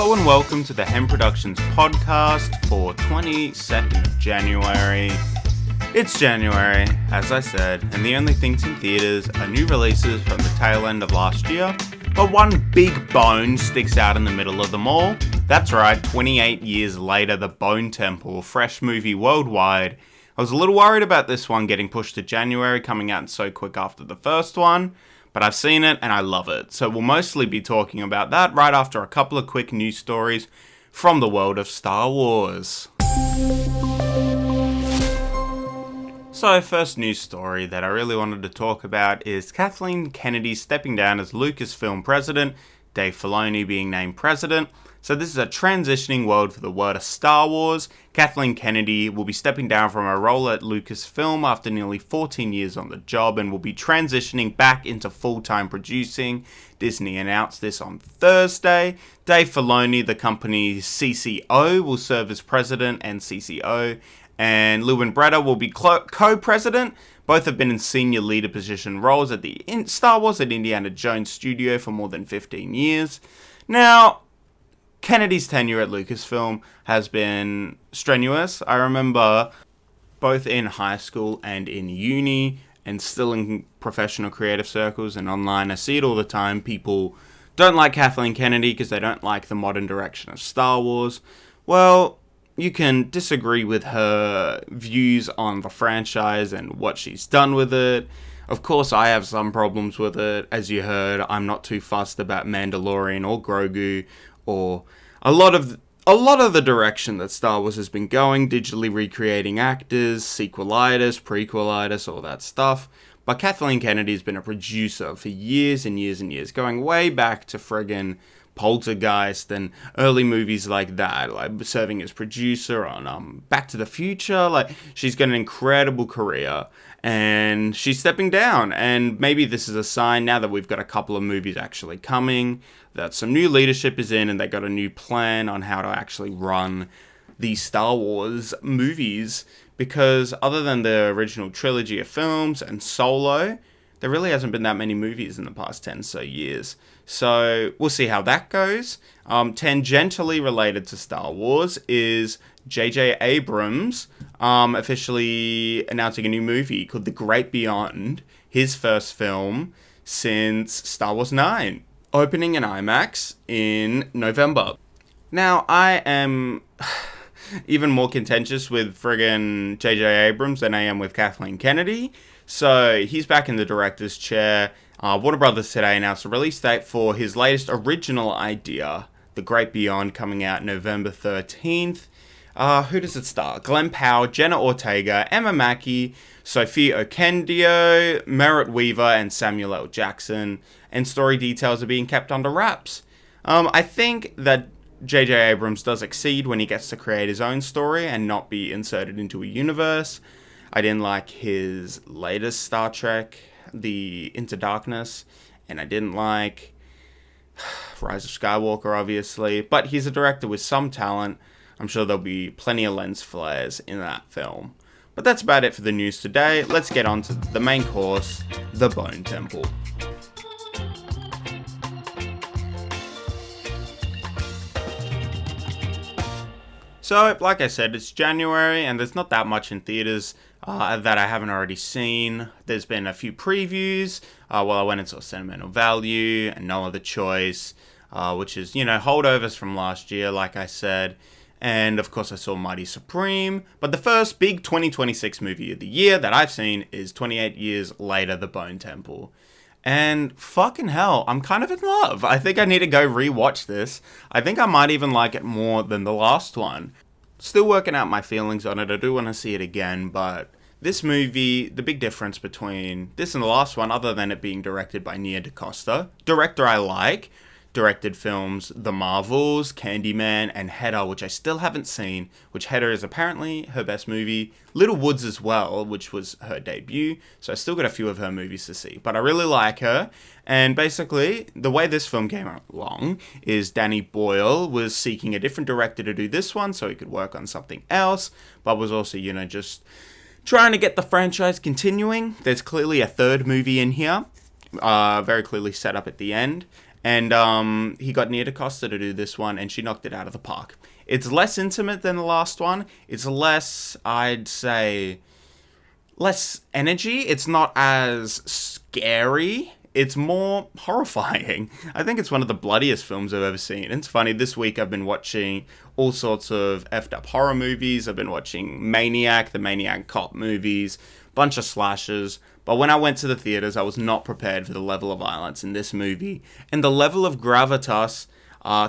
Hello and welcome to the Hem Productions podcast for 22nd of January. It's January, as I said, and the only things in theatres are new releases from the tail end of last year, but one big bone sticks out in the middle of them all. That's right, 28 years later, The Bone Temple, fresh movie worldwide. I was a little worried about this one getting pushed to January, coming out so quick after the first one, but I've seen it and I love it. So we'll mostly be talking about that right after a couple of quick news stories from the world of Star Wars. So first news story that I really wanted to talk about is Kathleen Kennedy stepping down as Lucasfilm president, Dave Filoni being named president. So this is a transitioning world for the world of Star Wars. Kathleen Kennedy will be stepping down from her role at Lucasfilm after nearly 14 years on the job and will be transitioning back into full-time producing. Disney announced this on Thursday. Dave Filoni, the company's CCO, will serve as president and CCO, and Lewin Bretta will be co-president. Both have been in senior leader position roles at the Star Wars at Indiana Jones Studio for more than 15 years. Now, Kennedy's tenure at Lucasfilm has been strenuous. I remember both in high school and in uni, and still in professional creative circles and online, I see it all the time. People don't like Kathleen Kennedy because they don't like the modern direction of Star Wars. Well, you can disagree with her views on the franchise and what she's done with it. Of course, I have some problems with it. As you heard, I'm not too fussed about Mandalorian or Grogu or a lot of the direction that Star Wars has been going, digitally recreating actors, sequelitis, prequelitis, all that stuff. But Kathleen Kennedy's been a producer for years and years and years, going way back to friggin' Poltergeist and early movies like that, like serving as producer on Back to the Future. Like, she's got an incredible career, and she's stepping down. And maybe this is a sign now that we've got a couple of movies actually coming, that some new leadership is in and they got a new plan on how to actually run these Star Wars movies. Because other than the original trilogy of films and Solo, there really hasn't been that many movies in the past 10 so years. So we'll see how that goes. Tangentially related to Star Wars is J.J. Abrams officially announcing a new movie called The Great Beyond, his first film since Star Wars 9, opening in IMAX in November. Now, I am even more contentious with friggin' J.J. Abrams than I am with Kathleen Kennedy. So he's back in the director's chair. Warner Brothers today announced a release date for his latest original idea, The Great Beyond, coming out November 13th. Who does it star? Glenn Powell, Jenna Ortega, Emma Mackey, Sophia Okonedo, Merritt Weaver, and Samuel L. Jackson. And story details are being kept under wraps. I think that J.J. Abrams does exceed when he gets to create his own story and not be inserted into a universe. I didn't like his latest Star Trek, the Into Darkness, and I didn't like Rise of Skywalker, obviously, but he's a director with some talent. I'm sure there'll be plenty of lens flares in that film. But that's about it for the news today. Let's get on to the main course, The Bone Temple. So, like I said, it's January, and there's not that much in theaters that I haven't already seen. There's been a few previews. I went and saw Sentimental Value and No Other Choice, which is, holdovers from last year, like I said. And, of course, I saw Mighty Supreme. But the first big 2026 movie of the year that I've seen is 28 Years Later, The Bone Temple. And fucking hell, I'm kind of in love. I think I need to go rewatch this. I think I might even like it more than the last one. Still working out my feelings on it. I do want to see it again, but this movie, the big difference between this and the last one, other than it being directed by Nia DaCosta, director I like, directed films The Marvels, Candyman, and Hedda, which I still haven't seen, which Hedda is apparently her best movie. Little Woods as well, which was her debut, so I still got a few of her movies to see. But I really like her, and basically, the way this film came along is Danny Boyle was seeking a different director to do this one, so he could work on something else, but was also, just trying to get the franchise continuing. There's clearly a third movie in here, very clearly set up at the end. And he got Nia DaCosta to do this one, and she knocked it out of the park. It's less intimate than the last one. It's less, I'd say, less energy. It's not as scary. It's more horrifying. I think it's one of the bloodiest films I've ever seen. It's funny, this week I've been watching all sorts of effed up horror movies. I've been watching Maniac, the Maniac cop movies, bunch of slashers. But when I went to the theaters, I was not prepared for the level of violence in this movie. And the level of gravitas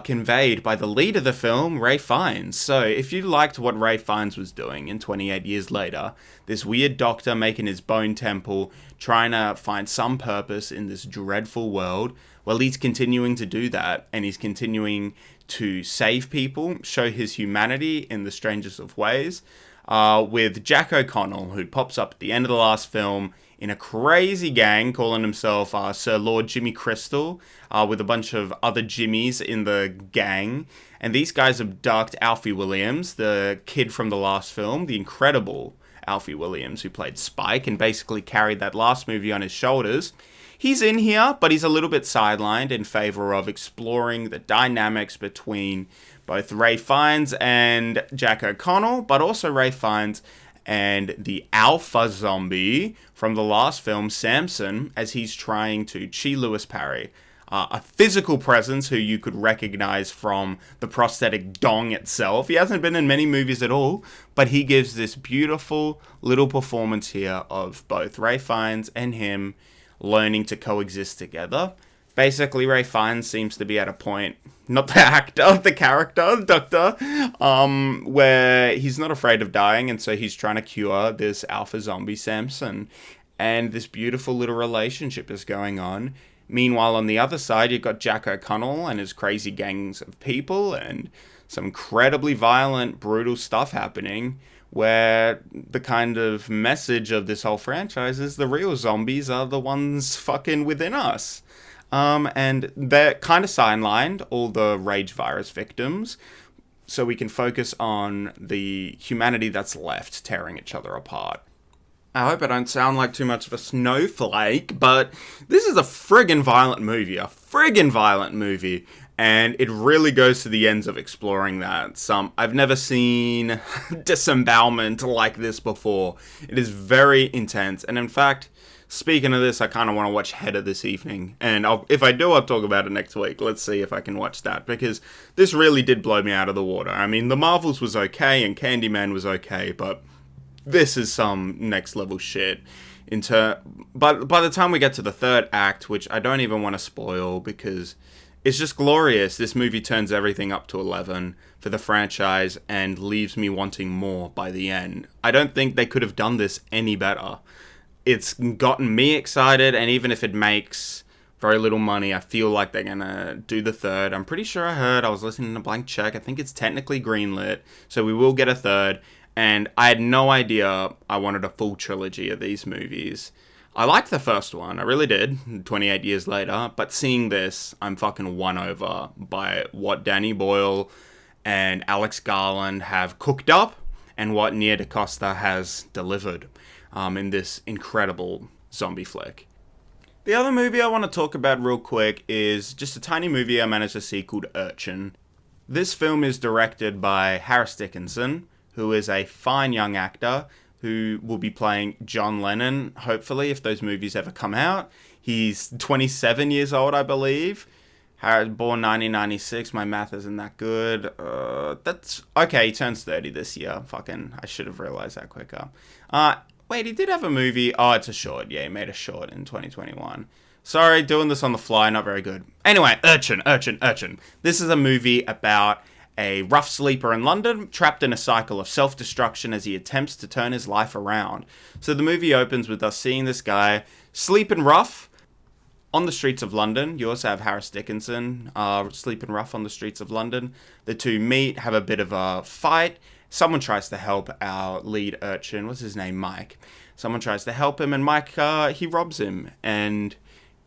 conveyed by the lead of the film, Ralph Fiennes. So if you liked what Ralph Fiennes was doing in 28 Years Later, this weird doctor making his bone temple, trying to find some purpose in this dreadful world, well, he's continuing to do that, and he's continuing to save people, show his humanity in the strangest of ways, with Jack O'Connell, who pops up at the end of the last film in a crazy gang calling himself Sir Lord Jimmy Crystal, with a bunch of other Jimmys in the gang. And these guys abduct Alfie Williams, the kid from the last film, the incredible Alfie Williams, who played Spike and basically carried that last movie on his shoulders. He's in here, but he's a little bit sidelined in favor of exploring the dynamics between both Ralph Fiennes and Jack O'Connell, but also Ralph Fiennes and the alpha zombie from the last film, Samson, as he's trying to Chi Lewis parry, a physical presence who you could recognize from the prosthetic dong itself. He hasn't been in many movies at all, but he gives this beautiful little performance here of both Ralph Fiennes and him learning to coexist together. Basically, Ralph Fiennes seems to be at a point, not the actor, the character, the doctor, where he's not afraid of dying, and so he's trying to cure this alpha zombie Samson. And this beautiful little relationship is going on. Meanwhile, on the other side, you've got Jack O'Connell and his crazy gangs of people, and some incredibly violent, brutal stuff happening, where the kind of message of this whole franchise is the real zombies are the ones fucking within us. And they're kind of sidelined, all the rage virus victims, so we can focus on the humanity that's left tearing each other apart. I hope I don't sound like too much of a snowflake, but this is a friggin' violent movie, and it really goes to the ends of exploring that. I've never seen disembowelment like this before. It is very intense, and in fact, speaking of this, I kind of want to watch Hedda this evening, and if I do, I'll talk about it next week. Let's see if I can watch that, because this really did blow me out of the water. I mean, The Marvels was okay, and Candyman was okay, but this is some next level shit. But by the time we get to the third act, which I don't even want to spoil because it's just glorious, this movie turns everything up to 11 for the franchise and leaves me wanting more by the end. I don't think they could have done this any better. It's gotten me excited, and even if it makes very little money, I feel like they're gonna do the third. I'm pretty sure I was listening to Blank Check, I think it's technically greenlit, so we will get a third. And I had no idea I wanted a full trilogy of these movies. I liked the first one, I really did, 28 Years Later, but seeing this, I'm fucking won over by what Danny Boyle and Alex Garland have cooked up and what Nia DaCosta has delivered in this incredible zombie flick. The other movie I want to talk about real quick is just a tiny movie I managed to see called Urchin. This film is directed by Harris Dickinson, who is a fine young actor who will be playing John Lennon, hopefully, if those movies ever come out. He's 27 years old, I believe. Born 1996, my math isn't that good. That's okay, he turns 30 this year. I should have realized that quicker. Wait, he did have a movie. Oh, it's a short. Yeah, he made a short in 2021. Sorry, doing this on the fly, not very good. Anyway, Urchin. This is a movie about a rough sleeper in London, trapped in a cycle of self-destruction as he attempts to turn his life around. So the movie opens with us seeing this guy sleeping rough on the streets of London. You also have Harris Dickinson sleeping rough on the streets of London. The two meet, have a bit of a fight. Someone tries to help our lead urchin. What's his name? Mike. Someone tries to help him, and Mike, he robs him and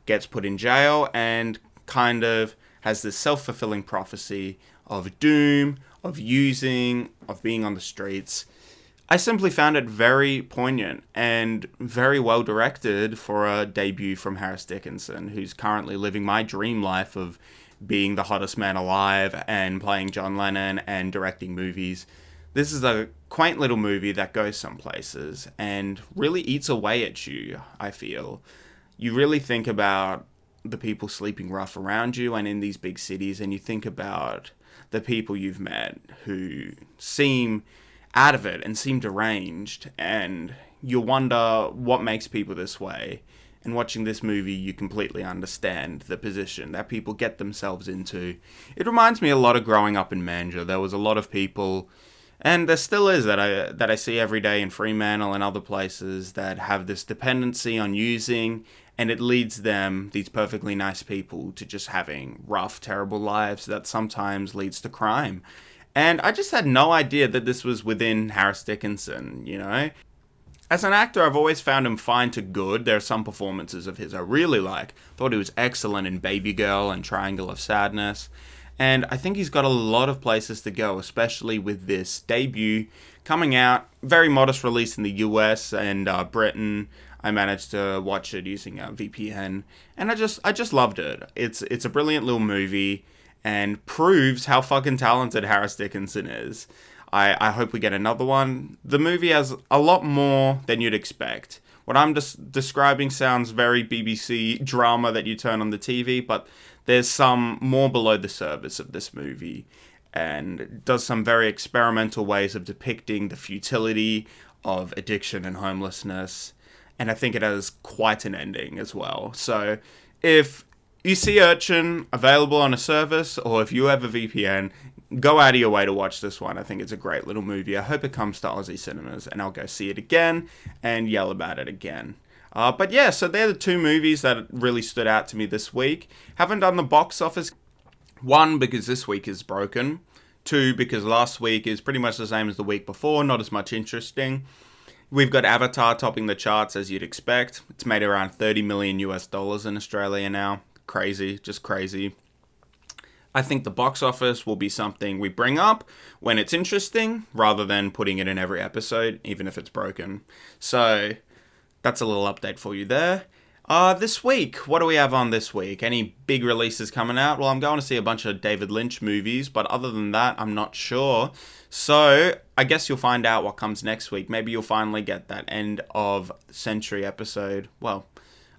gets put in jail, and kind of has this self-fulfilling prophecy of doom, of being on the streets. I simply found it very poignant and very well directed for a debut from Harris Dickinson, who's currently living my dream life of being the hottest man alive and playing John Lennon and directing movies. This is a quaint little movie that goes some places and really eats away at you, I feel. You really think about the people sleeping rough around you and in these big cities, and you think about the people you've met who seem out of it and seem deranged, and you wonder what makes people this way. And watching this movie, you completely understand the position that people get themselves into. It reminds me a lot of growing up in Manja. There was a lot of people, and there still is, that I see every day in Fremantle and other places, that have this dependency on using, and it leads them, these perfectly nice people, to just having rough, terrible lives that sometimes leads to crime. And I just had no idea that this was within Harris Dickinson, you know? As an actor, I've always found him fine to good. There are some performances of his I really like. Thought he was excellent in Baby Girl and Triangle of Sadness. And I think he's got a lot of places to go, especially with this debut coming out. Very modest release in the US and Britain. I managed to watch it using a VPN. And I just loved it. It's a brilliant little movie, and proves how fucking talented Harris Dickinson is. I hope we get another one. The movie has a lot more than you'd expect. What I'm just describing sounds very BBC drama that you turn on the TV, but there's some more below the surface of this movie, and it does some very experimental ways of depicting the futility of addiction and homelessness, and I think it has quite an ending as well. So if you see Urchin available on a service, or if you have a VPN, go out of your way to watch this one. I think it's a great little movie. I hope it comes to Aussie cinemas, and I'll go see it again and yell about it again. But yeah, so they're the two movies that really stood out to me this week. Haven't done the box office. One, because this week is broken. Two, because last week is pretty much the same as the week before, not as much interesting. We've got Avatar topping the charts, as you'd expect. It's made around $30 million US in Australia now. Crazy, just crazy. I think the box office will be something we bring up when it's interesting, rather than putting it in every episode, even if it's broken. So that's a little update for you there. This week, what do we have on this week? Any big releases coming out? Well, I'm going to see a bunch of David Lynch movies, but other than that, I'm not sure. So I guess you'll find out what comes next week. Maybe you'll finally get that end of century episode. Well,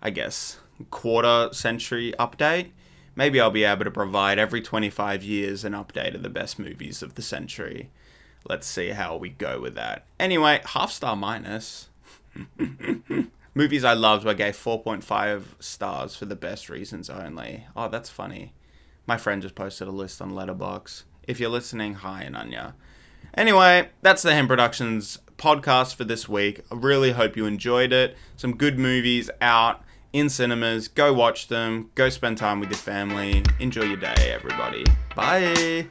I guess quarter century update. Maybe I'll be able to provide every 25 years an update of the best movies of the century. Let's see how we go with that. Anyway, half star minus. Movies I loved, I gave 4.5 stars for the best reasons only. Oh, that's funny. My friend just posted a list on Letterboxd. If you're listening, hi, Ananya. Anyway, that's the Hem Productions podcast for this week. I really hope you enjoyed it. Some good movies out in cinemas. Go watch them. Go spend time with your family. Enjoy your day, everybody. Bye.